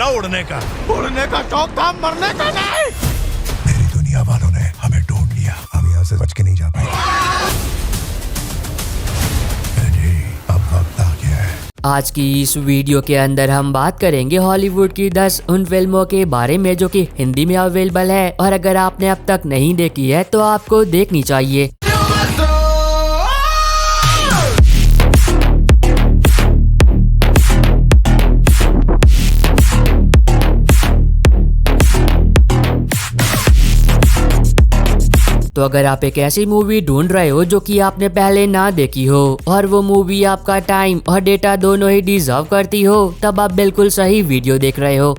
उड़ने का शौक था, मरने का नहीं। मेरी दुनिया वालों ने हमें ढूंढ लिया, हम यहाँ से बच के नहीं जा पाए। अब वक्त आ गया है। आज की इस वीडियो के अंदर हम बात करेंगे हॉलीवुड की 10 उन फिल्मों के बारे में जो कि हिंदी में अवेलेबल है और अगर आपने अब तक नहीं देखी है तो आपको देखनी चाहिए। तो अगर आप एक ऐसी मूवी ढूंढ रहे हो जो कि आपने पहले ना देखी हो और वो मूवी आपका टाइम और डेटा दोनों ही डिजर्व करती हो, तब आप बिल्कुल सही वीडियो देख रहे हो।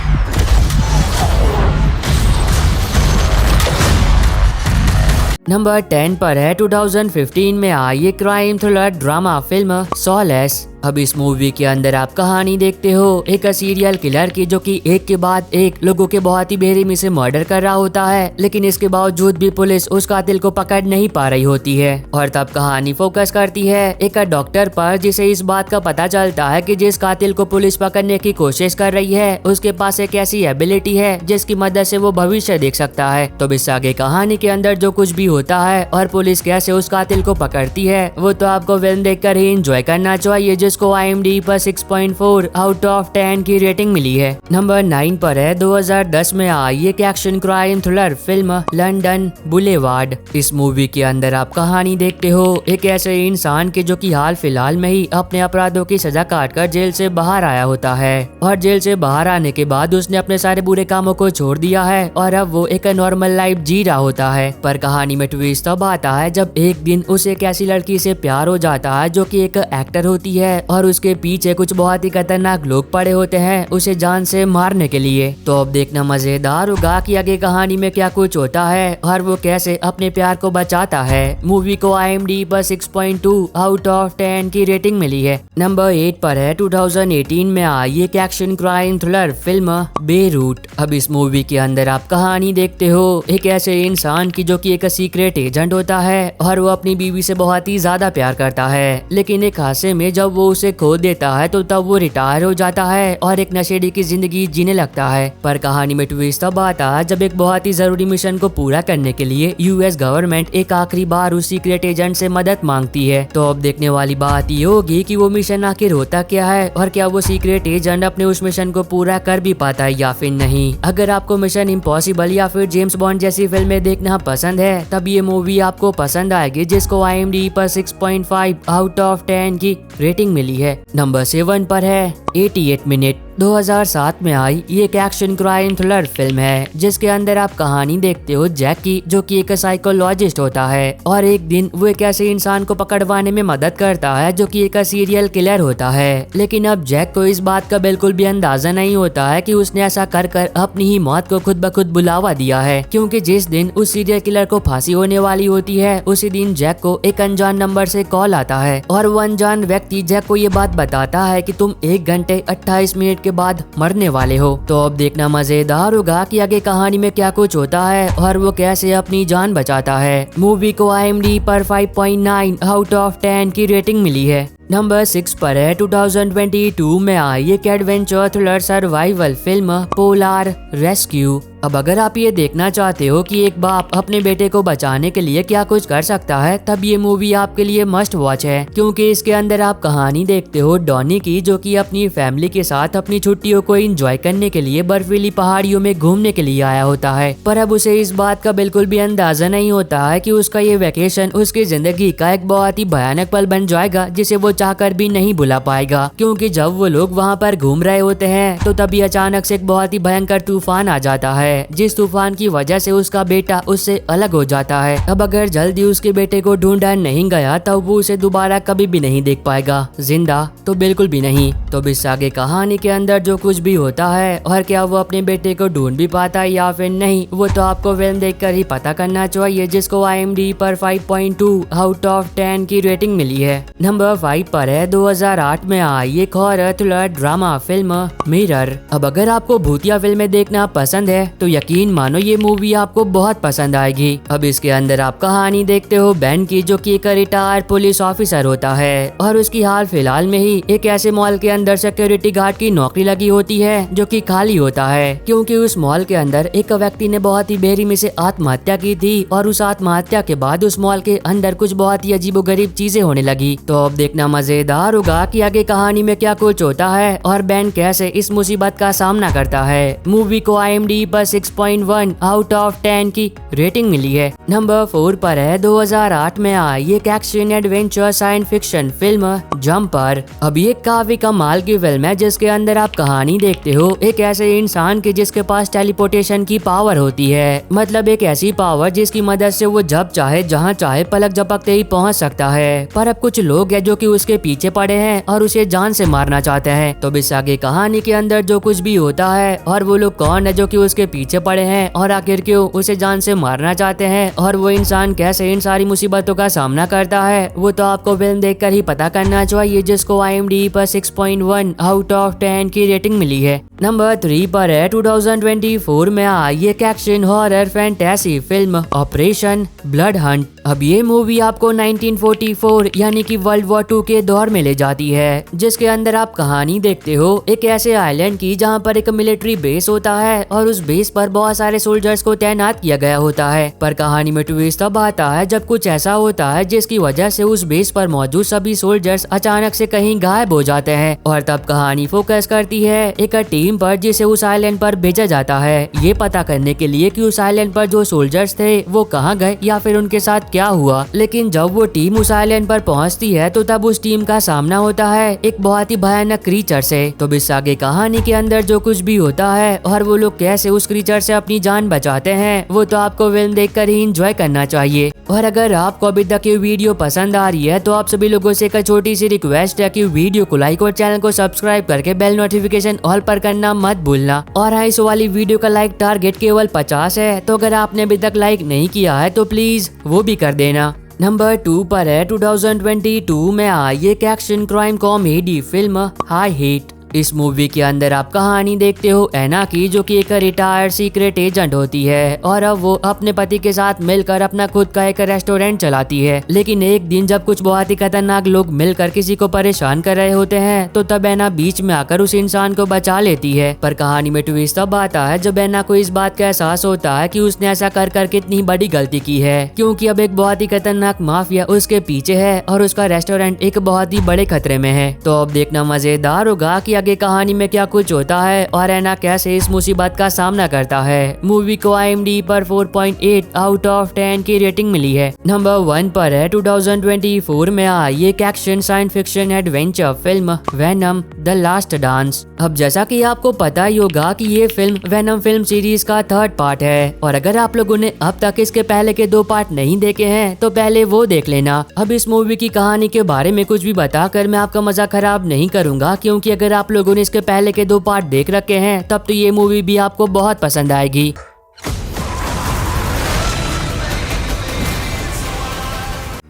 नंबर 10 पर है 2015 में आई एक crime thriller drama film solace. अब इस मूवी के अंदर आप कहानी देखते हो एक सीरियल किलर की जो कि एक के बाद एक लोगों के बहुत ही बेरहमी से मर्डर कर रहा होता है, लेकिन इसके बावजूद भी पुलिस उस कातिल को पकड़ नहीं पा रही होती है। और तब कहानी फोकस करती है एक डॉक्टर पर जिसे इस बात का पता चलता है कि जिस कातिल को पुलिस पकड़ने की कोशिश कर रही है उसके पास एक ऐसी एबिलिटी है जिसकी मदद से वो भविष्य देख सकता है। तो इस आगे कहानी के अंदर जो कुछ भी होता है और पुलिस कैसे उस कातिल को पकड़ती है वो तो आपको फिल्म देखकर ही एंजॉय करना चाहिए, जिसको IMDb पर 6.4 आउट ऑफ 10 की रेटिंग मिली है। नंबर 9 पर है 2010 में आई एक action crime thriller film London boulevard. इस मूवी के अंदर आप कहानी देखते हो एक ऐसे इंसान के जो कि हाल फिलहाल में ही अपने अपराधों की सजा काटकर जेल से बाहर आया होता है और जेल से बाहर आने के बाद उसने अपने सारे बुरे कामों को छोड़ दिया है और अब वो एक नॉर्मल लाइफ जी रहा होता है। पर कहानी में ट्विस्ट तब आता है जब एक दिन उसे एक ऐसी लड़की से प्यार हो जाता है जो कि एक एक्टर होती है और उसके पीछे कुछ बहुत ही खतरनाक लोग पड़े होते हैं उसे जान से मारने के लिए। तो अब देखना मजेदार होगा कि आगे कहानी में क्या कुछ होता है और वो कैसे अपने प्यार को बचाता है। मूवी को IMDb पर 6.2 आउट ऑफ 10 की रेटिंग मिली है। नंबर 8 पर है 2018 में आई एक action crime thriller film Beirut. अब इस मूवी के अंदर आप कहानी देखते हो एक ऐसे इंसान की जो कि एक सीक्रेट एजेंट होता है और वो अपनी बीवी से बहुत ही ज्यादा प्यार करता है, लेकिन एक हादसे में जब वो उसे खो देता है तो तब वो रिटायर हो जाता है और एक नशेड़ी की जिंदगी जीने लगता है। पर कहानी में ट्विस्ट तब आता है जब एक बहुत ही जरूरी मिशन को पूरा करने के लिए US गवर्नमेंट एक आखिरी बार उस सीक्रेट एजेंट से मदद मांगती है। तो अब देखने वाली बात ये होगी कि वो मिशन आखिर होता क्या है और क्या वो सीक्रेट एजेंट अपने उस मिशन को पूरा कर भी पाता है या फिर नहीं। अगर आपको मिशन इम्पॉसिबल या फिर जेम्स बॉन्ड जैसी फिल्में देखना पसंद है तब ये मूवी आपको पसंद आएगी, जिसको IMDb पर 6.5 आउट ऑफ 10 की रेटिंग मिली है। नंबर 7 पर है 88 मिनट। 2007 में आई ये एक एक्शन क्राइम थ्रिलर फिल्म है जिसके अंदर आप कहानी देखते हो जैक की जो कि एक साइकोलॉजिस्ट होता है और एक दिन वो एक ऐसे इंसान को पकड़वाने में मदद करता है जो कि एक सीरियल किलर होता है। लेकिन अब जैक को इस बात का बिल्कुल भी अंदाजा नहीं होता है कि उसने ऐसा कर कर अपनी ही मौत को खुद ब खुद बुलावा दिया है, क्योंकि जिस दिन उस सीरियल किलर को फांसी होने वाली होती है उसी दिन जैक को एक अनजान नंबर से कॉल आता है और वो अनजान व्यक्ति जैक को ये बात बताता है कि तुम 1 घंटे 28 मिनट के बाद मरने वाले हो। तो अब देखना मजेदार होगा कि आगे कहानी में क्या कुछ होता है और वो कैसे अपनी जान बचाता है। मूवी को IMDb पर 5.9 आउट ऑफ 10 की रेटिंग मिली है। नंबर 6 पर है 2022 में आई एक adventure thriller survival film polar rescue. अब अगर आप ये देखना चाहते हो कि एक बाप अपने बेटे को बचाने के लिए क्या कुछ कर सकता है तब ये मूवी आपके लिए मस्ट वॉच है, क्योंकि इसके अंदर आप कहानी देखते हो डॉनी की जो कि अपनी फैमिली के साथ अपनी छुट्टियों को एंजॉय करने के लिए बर्फीली पहाड़ियों में घूमने के लिए आया होता है। पर अब उसे इस बात का बिल्कुल भी अंदाजा नहीं होता है कि उसका ये वेकेशन उसकी जिंदगी का एक बहुत ही भयानक पल बन जाएगा जिसे वो चाहकर भी नहीं भुला पाएगा, क्योंकि जब वो लोग वहाँ पर घूम रहे होते हैं तो तभी अचानक से एक बहुत ही भयंकर तूफान आ जाता है जिस तूफान की वजह से उसका बेटा उससे अलग हो जाता है। अब अगर जल्दी उसके बेटे को ढूंढा नहीं गया तब वो उसे दोबारा कभी भी नहीं देख पाएगा, जिंदा तो बिल्कुल भी नहीं। तो इस आगे कहानी के अंदर जो कुछ भी होता है और क्या वो अपने बेटे को ढूंढ भी पाता है या फिर नहीं वो तो आपको फिल्म देखकर ही पता करना चाहिए, जिसको IMDb पर 5.2 आउट ऑफ 10 की रेटिंग मिली है। नंबर 5 पर है 2008 में आई एक horror thriller drama film mirror. अब अगर आपको भूतिया फिल्में देखना पसंद है तो यकीन मानो ये मूवी आपको बहुत पसंद आएगी। अब इसके अंदर आप कहानी देखते हो बेन की, जो कि एक रिटायर्ड पुलिस ऑफिसर होता है और उसकी हाल फिलहाल में ही एक ऐसे मॉल के अंदर सिक्योरिटी गार्ड की नौकरी लगी होती है जो कि खाली होता है, क्योंकि उस मॉल के अंदर एक व्यक्ति ने बहुत ही बेरहमी से आत्महत्या की थी और उस आत्महत्या के बाद उस मॉल के अंदर कुछ बहुत ही अजीबोगरीब चीजें होने लगी। तो अब देखना मजेदार होगा कि आगे कहानी में क्या कुछ होता है और बेन कैसे इस मुसीबत का सामना करता है। मूवी को IMDb पर 6.1 आउट ऑफ 10 की रेटिंग मिली है। नंबर 4 पर है 2008 में आई एक action adventure science fiction film jumper. अब ये काफी कमाल की फिल्म है जिसके अंदर आप कहानी देखते हो एक ऐसे इंसान के जिसके पास टेलीपोर्टेशन की पावर होती है, मतलब एक ऐसी पावर जिसकी मदद से वो जब चाहे जहां चाहे पलक झपकते ही पहुंच सकता है। पर अब कुछ लोग हैं जो कि उसके पीछे पड़े हैं और उसे जान से मारना चाहते हैं। तो इस आगे कहानी के अंदर जो कुछ भी होता है और वो लोग कौन है जो कि उसके पीछे पड़े हैं और आखिर क्यों उसे जान से मारना चाहते हैं और वो इंसान कैसे इन सारी मुसीबतों का सामना करता है, वो तो आपको फिल्म देखकर ही पता करना चाहिए, जिसको IMDb पर 6.1 आउट ऑफ 10 की रेटिंग मिली है। नंबर 3 पर है 2024 में आई एक action horror fantasy film operation blood Hunt. अब ये मूवी आपको 1944 यानी कि वर्ल्ड वॉर 2 के दौर में ले जाती है, जिसके अंदर आप कहानी देखते हो एक ऐसे आइलैंड की जहां पर एक मिलिट्री बेस होता है और उस बेस पर बहुत सारे सोल्जर्स को तैनात किया गया होता है। पर कहानी में ट्विस्ट तब आता है जब कुछ ऐसा होता है जिसकी वजह से उस बेस पर मौजूद सभी सोल्जर्स अचानक से कहीं गायब हो जाते हैं और तब कहानी फोकस करती है एक टीम पर जिसे उस आइलैंड पर भेजा जाता है, ये पता करने के लिए कि उस आइलैंड पर जो सोल्जर्स थे वो कहाँ गए या फिर उनके साथ क्या हुआ। लेकिन जब वो टीम उस आइलैंड पर पहुंचती है तो तब उस टीम का सामना होता है एक बहुत ही भयानक क्रीचर से। तो इस आगे कहानी के अंदर जो कुछ भी होता है और वो लोग कैसे उस क्रीचर से अपनी जान बचाते हैं, वो तो आपको फिल्म देखकर ही एंजॉय करना चाहिए। और अगर आपको अभी तक ये वीडियो पसंद आ रही है तो आप सभी लोगों से एक छोटी सी रिक्वेस्ट है कि वीडियो को लाइक और चैनल को सब्सक्राइब करके बेल नोटिफिकेशन ऑल पर करना मत भूलना। और हाँ, इस वाली वीडियो का लाइक टारगेट केवल 50 है, तो अगर आपने अभी तक लाइक नहीं किया है तो प्लीज वो भी कर देना। नंबर 2 पर है 2022 में आई एक action crime comedy film high heat. इस मूवी के अंदर आप कहानी देखते हो एना की, जो कि एक रिटायर्ड सीक्रेट एजेंट होती है और अब वो अपने पति के साथ मिलकर अपना खुद का एक रेस्टोरेंट चलाती है। लेकिन एक दिन जब कुछ बहुत ही खतरनाक लोग मिलकर किसी को परेशान कर रहे होते हैं तो तब एना बीच में आकर उस इंसान को बचा लेती है। पर कहानी में ट्विस्ट तब आता है जब एना को इस बात का एहसास होता है कि उसने ऐसा कर कितनी बड़ी गलती की है, क्योंकि अब एक बहुत ही खतरनाक माफिया उसके पीछे है और उसका रेस्टोरेंट एक बहुत ही बड़े खतरे में है। तो अब देखना मजेदार होगा कि आगे कहानी में क्या कुछ होता है और एना कैसे इस मुसीबत का सामना करता है। मूवी को IMDb पर 4.8 आउट ऑफ 10 की रेटिंग मिली है। नंबर 1 पर है 2024 में आई एक action science fiction adventure film venom the last dance. अब जैसा कि आपको पता ही होगा कि ये फिल्म वेनम फिल्म सीरीज का 3rd पार्ट है और अगर आप लोगों ने अब तक इसके पहले के 2 पार्ट नहीं देखे हैं तो पहले वो देख लेना। अब इस मूवी की कहानी के बारे में कुछ भी बताकर मैं आपका मजा खराब नहीं करूंगा, क्योंकि अगर आप लोगों ने इसके पहले के 2 पार्ट देख रखे हैं तब तो ये मूवी भी आपको बहुत पसंद आएगी।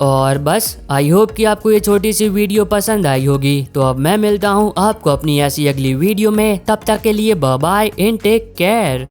और बस आई होप कि आपको ये छोटी सी वीडियो पसंद आई होगी। तो अब मैं मिलता हूँ आपको अपनी ऐसी अगली वीडियो में, तब तक के लिए bye bye and take care.